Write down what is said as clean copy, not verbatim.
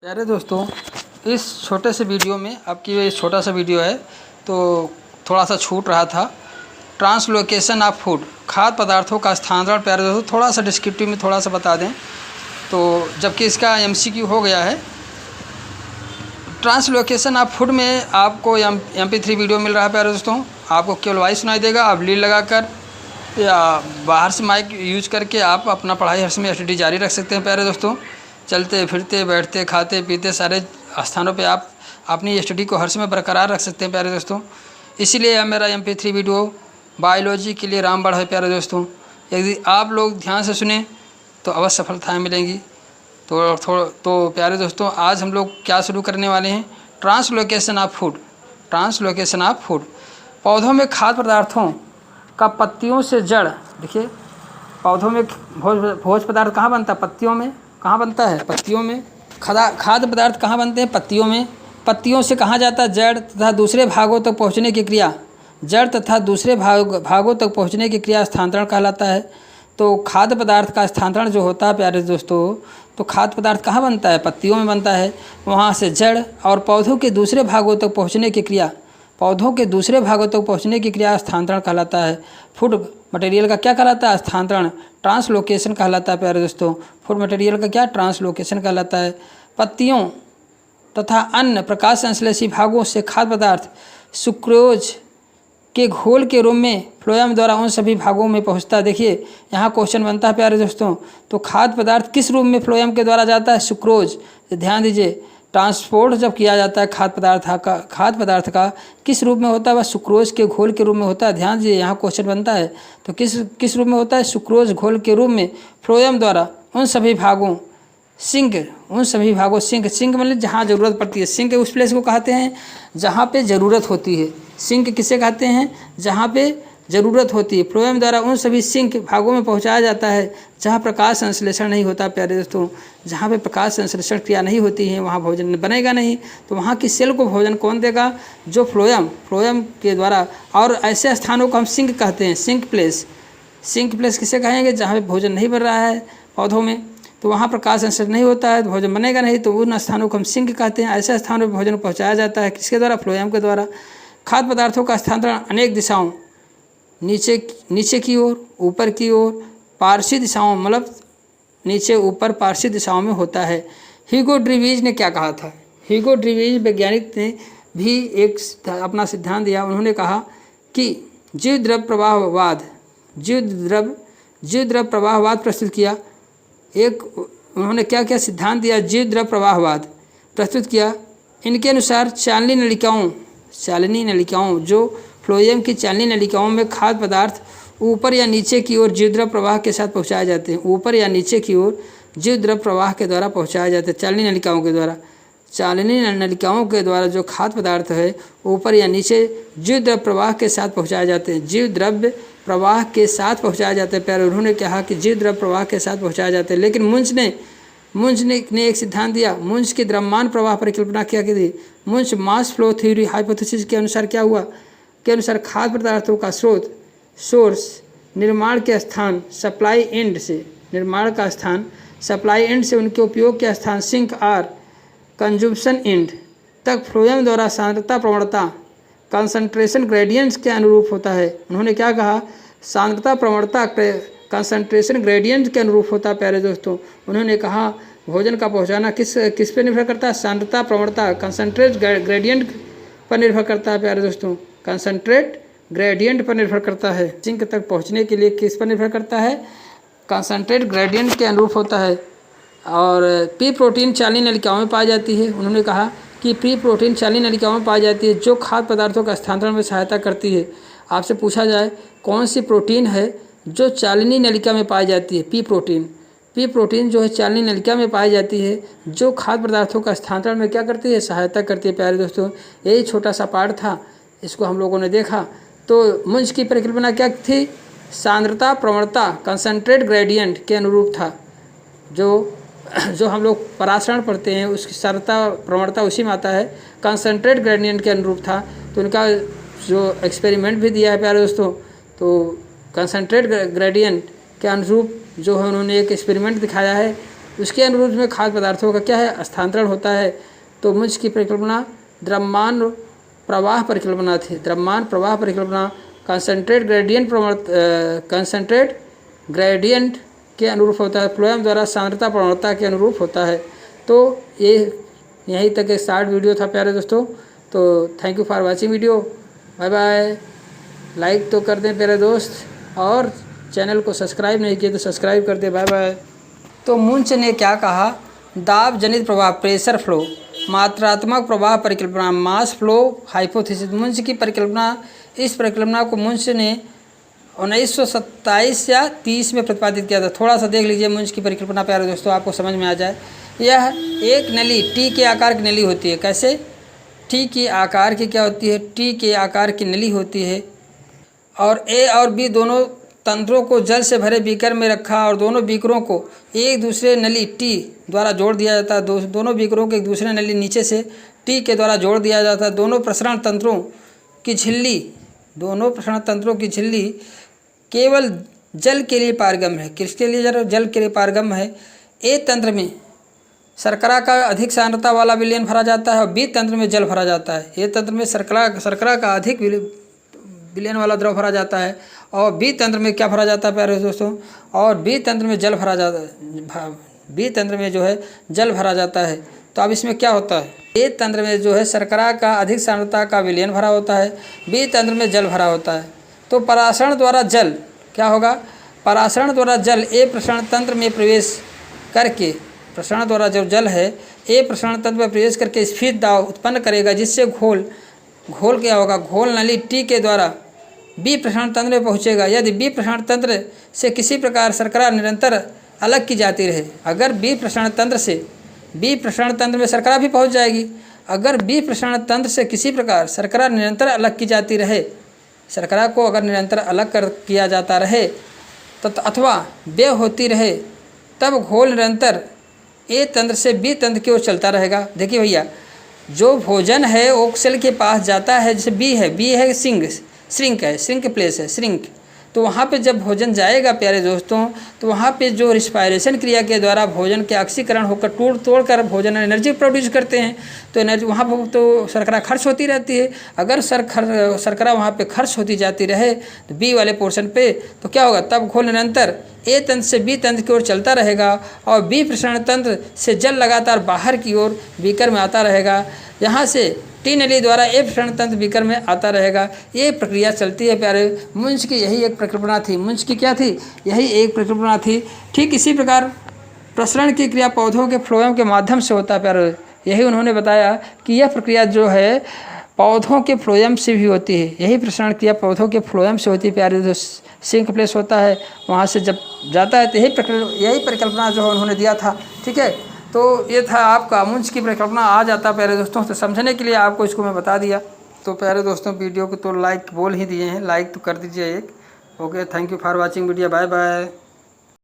प्यारे दोस्तों, इस छोटे से वीडियो में आपकी ये छोटा सा वीडियो है तो थोड़ा सा छूट रहा था। ट्रांसलोकेशन ऑफ फूड, खाद्य पदार्थों का स्थानांतरण। प्यारे दोस्तों, थोड़ा सा डिस्क्रिप्टिव में थोड़ा सा बता दें तो, जबकि इसका MCQ हो गया है। ट्रांसलोकेशन ऑफ फूड में आपको MP3 वीडियो मिल रहा है। प्यारे दोस्तों, आपको केवल वॉइस सुनाई देगा। आप लीड लगाकर या बाहर से माइक यूज करके आप अपना पढ़ाई हर समय STD जारी रख सकते हैं। प्यारे दोस्तों, चलते फिरते बैठते खाते पीते सारे स्थानों पे आप अपनी STD को हर समय बरकरार रख सकते हैं। प्यारे दोस्तों, इसीलिए यह मेरा MP3 वीडियो बायोलॉजी के लिए रामबाण है। प्यारे दोस्तों, यदि आप लोग ध्यान से सुने तो अवश्य सफलताएँ मिलेंगी। तो प्यारे दोस्तों, आज हम लोग क्या शुरू करने वाले हैं? Translocation of food. Translocation of food, पौधों में खाद्य पदार्थों का पत्तियों से जड़। देखिए, पौधों में भोज पदार्थ कहाँ बनता है? पत्तियों में। कहाँ बनता है? पत्तियों में। खाद्य पदार्थ कहाँ बनते हैं? पत्तियों में। पत्तियों से कहाँ जाता है? जड़ तथा दूसरे भागों तक पहुँचने की क्रिया। जड़ तथा दूसरे भागों तक पहुँचने की क्रिया स्थानांतरण कहलाता है। तो खाद्य पदार्थ का स्थानांतरण जो होता है प्यारे दोस्तों, तो खाद्य पदार्थ कहाँ बनता है? पत्तियों में बनता है। वहाँ से जड़ और पौधों के दूसरे भागों तक पहुँचने की क्रिया, पौधों के दूसरे भागों तक पहुँचने की क्रिया स्थानांतरण कहलाता है। फूड मटेरियल का क्या कहलाता है? स्थानांतरण, ट्रांसलोकेशन कहलाता है। प्यारे दोस्तों, फूड मटेरियल का क्या? ट्रांसलोकेशन कहलाता है। पत्तियों तथा अन्य प्रकाश संश्लेषी भागों से खाद्य पदार्थ सुक्रोज के घोल के रूप में फ्लोएम द्वारा उन सभी भागों में पहुंचता है। देखिए, यहाँ क्वेश्चन बनता है प्यारे दोस्तों, तो खाद्य पदार्थ किस रूप में फ्लोएम के द्वारा जाता है? सुक्रोज। ध्यान दीजिए, ट्रांसपोर्ट जब किया जाता है खाद्य पदार्थ का किस रूप में होता है? वह सुक्रोज के घोल के रूप में होता है। ध्यान दीजिए, यहाँ क्वेश्चन बनता है तो किस रूप में होता है? सुक्रोज घोल के रूप में फ्लोएम द्वारा उन सभी भागों सिंक मतलब जहाँ ज़रूरत पड़ती है। सिंक उस प्लेस को कहते हैं जहाँ पे ज़रूरत होती है। सिंक किसे कहते हैं? जहाँ पे ज़रूरत होती है। फ्लोएम द्वारा उन सभी सिंक भागों में पहुँचाया जाता है जहाँ प्रकाश संश्लेषण नहीं होता। प्यारे दोस्तों, जहाँ पे प्रकाश संश्लेषण क्रिया नहीं होती है वहाँ भोजन बनेगा नहीं। तो वहाँ की सेल को भोजन कौन देगा? जो फ्लोएम के द्वारा। और ऐसे स्थानों को हम सिंक कहते हैं। सिंक प्लेस किसे कहेंगे? जहाँ पे भोजन नहीं बन रहा है पौधों में, तो वहाँ प्रकाश संश्लेषण नहीं होता है तो भोजन बनेगा नहीं। तो उन स्थानों को हम सिंक कहते हैं। ऐसे स्थानों पर भोजन पहुँचाया जाता है किसके द्वारा? फ्लोएम के द्वारा। खाद्य पदार्थों का स्थानांतरण अनेक दिशाओं, नीचे की ओर, ऊपर की ओर, पार्श्व दिशाओं, मतलब नीचे ऊपर पार्श्व दिशाओं में होता है। ह्यूगो ड्रीवीज ने क्या कहा था? ह्यूगो ड्रीवीज वैज्ञानिक ने भी एक अपना सिद्धांत दिया। उन्होंने कहा कि जीव द्रव प्रवाहवाद प्रस्तुत किया। उन्होंने क्या सिद्धांत दिया? जीव द्रव प्रवाहवाद प्रस्तुत किया। इनके अनुसार चालनी नलिकाओं जो फ्लोएम की चालनी नलिकाओं में खाद्य पदार्थ ऊपर या नीचे की ओर जीव द्रव प्रवाह के साथ पहुँचाए जाते हैं। ऊपर या नीचे की ओर जीव द्रव प्रवाह के द्वारा पहुँचाए जाते हैं। चालनी नलिकाओं के द्वारा जो खाद्य पदार्थ है ऊपर या नीचे जीव द्रव प्रवाह के साथ पहुँचाए जाते हैं। जीव द्रव्य प्रवाह के साथ पहुँचाए जाते हैं। प्यारे, उन्होंने कहा कि जीव द्रव प्रवाह के साथ पहुँचाए जाते हैं। लेकिन मुंज ने एक सिद्धांत दिया। मुंज की द्रव्यमान प्रवाह परिकल्पना क्या की थी? मुंज मास फ्लो थ्योरी हाइपोथेसिस के अनुसार क्या हुआ? के अनुसार खाद्य पदार्थों का सोर्स निर्माण के स्थान सप्लाई एंड से उनके उपयोग के स्थान सिंक और कंजम्पशन एंड तक फ्लोएम द्वारा सांद्रता प्रवणता कंसंट्रेशन ग्रेडियंट्स के अनुरूप होता है। उन्होंने क्या कहा? सांद्रता प्रवणता कंसंट्रेशन ग्रेडियंट के अनुरूप होता है। प्यारे दोस्तों, उन्होंने कहा भोजन का पहुंचाना किस पे निर्भर करता है? सांद्रता प्रवणता कंसंट्रेट ग्रेडियंट पर निर्भर करता है। प्यारे दोस्तों, कंसंट्रेट ग्रेडियंट पर निर्भर करता है। सिंक तक पहुंचने के लिए किस पर निर्भर करता है? कंसंट्रेट ग्रेडियंट के अनुरूप होता है। और प्री प्रोटीन चालनी नलिकाओं में पाई जाती है। उन्होंने कहा कि प्री प्रोटीन चालनी नलिकाओं में पाई जाती है जो खाद्य पदार्थों का स्थानांतरण में सहायता करती है। आपसे पूछा जाए कौन सी प्रोटीन है जो चालनी नलिका में पाई जाती है? पी प्रोटीन जो है चालनी नलिका में पाई जाती है जो खाद्य पदार्थों का स्थानांतरण में क्या करती है? सहायता करती है। प्यारे दोस्तों, यही छोटा सा पार्ट था, इसको हम लोगों ने देखा। तो मुंज की परिकल्पना क्या थी? सांद्रता प्रवणता कंसंट्रेट ग्रेडियंट के अनुरूप था। जो हम लोग परासरण पढ़ते हैं उसकी सांद्रता प्रवणता उसी में आता है, कंसंट्रेट ग्रेडियंट के अनुरूप था। तो उनका जो एक्सपेरिमेंट भी दिया है प्यारे दोस्तों, तो कंसंट्रेट ग्रेडियंट के अनुरूप जो है उन्होंने एक एक्सपेरिमेंट दिखाया है उसके अनुरूप में खाद्य पदार्थों का क्या है स्थानांतरण होता है। तो मुंज की परिकल्पना द्रव्यमान प्रवाह परिकल्पना थी। द्रव्यमान प्रवाह परिकल्पना कंसंट्रेट ग्रेडियंट के अनुरूप होता है। फ्लोएम द्वारा सांद्रता प्रवणता के अनुरूप होता है। तो ये यहीं तक एक शॉर्ट वीडियो था प्यारे दोस्तों। तो thank you for watching video. Bye bye. Like तो कर दें प्यारे दोस्त, और चैनल को सब्सक्राइब नहीं किए तो सब्सक्राइब कर दें। Bye bye. तो मुंच ने क्या कहा, दाब जनित प्रवाह प्रेशर फ्लो, मात्रात्मक प्रवाह परिकल्पना मास फ्लो हाइपोथेसिस। मुंच की परिकल्पना, इस परिकल्पना को मुंच ने 1927 या 30 में प्रतिपादित किया था। थोड़ा सा देख लीजिए मुंच की परिकल्पना प्यारे दोस्तों, आपको समझ में आ जाए। यह एक नली टी के आकार की नली होती है। कैसे? टी के आकार की क्या होती है? टी के आकार की नली होती है, और ए और बी दोनों तंत्रों को जल से भरे बीकर में रखा, और दोनों बीकरों को एक दूसरे नली टी द्वारा जोड़ दिया जाता है। दोनों बीकरों को एक दूसरे नली नीचे से टी के द्वारा जोड़ दिया जाता है। दोनों प्रसरण तंत्रों की झिल्ली केवल जल के लिए पारगम्य है। किसके लिए? जल के लिए पारगम्य है। ए तंत्र में शर्करा का अधिक सांद्रता वाला विलयन भरा जाता है, और बी तंत्र में जल भरा जाता है। ए तंत्र में शर्करा का अधिक विलयन वाला द्रव भरा जाता है, और बी तंत्र में क्या भरा जाता है प्यारे दोस्तों? और बी तंत्र में जल भरा जाता है। बी तंत्र में जो है जल भरा जाता है। तो अब इसमें क्या होता है? ए तंत्र में जो है शर्करा का अधिक सांद्रता का विलयन भरा होता है, बी तंत्र में जल भरा होता है। तो परासरण द्वारा जल क्या होगा? परासरण द्वारा जल ए प्रसरण तंत्र में प्रवेश करके, प्रसरण द्वारा जो जल है ए प्रसरण तंत्र में प्रवेश करके स्फीत दाब उत्पन्न करेगा, जिससे घोल क्या होगा? घोल नली टी के द्वारा बी प्रसरण तंत्र में पहुँचेगा। यदि बी प्रसरण तंत्र से किसी प्रकार शर्करा निरंतर अलग की जाती रहे, अगर बी प्रसरण तंत्र में शर्करा भी पहुँच जाएगी। अगर बी प्रसरण तंत्र से किसी प्रकार शर्करा निरंतर अलग की जाती रहे, शर्करा को अगर निरंतर अलग किया जाता रहे तो अथवा व्यय होती रहे, तब घोल निरंतर ए तंत्र से बी तंत्र की ओर चलता रहेगा। देखिए भैया, जो भोजन है वो सेल के पास जाता है, जैसे बी है श्रिंक प्लेस है श्रिंक। तो वहाँ पे जब भोजन जाएगा प्यारे दोस्तों, तो वहाँ पे जो रिस्पायरेशन क्रिया के द्वारा भोजन के ऑक्सीकरण होकर तोड़कर भोजन एनर्जी प्रोड्यूस करते हैं। तो एनर्जी वहाँ पर तो शर्करा खर्च होती रहती है। अगर शर्करा वहाँ पे खर्च होती जाती रहे तो बी वाले पोर्शन पे, तो क्या होगा? तब घोल निरंतर ए तंत्र से बी तंत्र की ओर चलता रहेगा, और बी प्रसरण तंत्र से जल लगातार बाहर की ओर बीकर में आता रहेगा। यहाँ से टी नली द्वारा ए प्रसरण तंत्र बीकर में आता रहेगा। ये प्रक्रिया चलती है प्यारे। मुंज की यही एक परिकल्पना थी। मुंज की क्या थी? यही एक परिकल्पना थी। ठीक इसी प्रकार प्रसरण की क्रिया पौधों के फ्लोएम के माध्यम से होता है प्यारे। यही उन्होंने बताया कि यह प्रक्रिया जो है पौधों के फ्लोएम से भी होती है। यही प्रसरण क्रिया पौधों के फ्लोएम से होती है प्यारे। जो सिंक प्लेस होता है वहाँ से जब जाता है, तो यही परिकल्पना जो उन्होंने दिया था। ठीक है, तो ये था आपका मुंज की परिकल्पना। आ जाता प्यारे दोस्तों, तो समझने के लिए आपको इसको मैं बता दिया। तो प्यारे दोस्तों, वीडियो को तो लाइक बोल ही दिए हैं, लाइक तो कर दीजिए एक। Okay, thank you for watching video. Bye bye.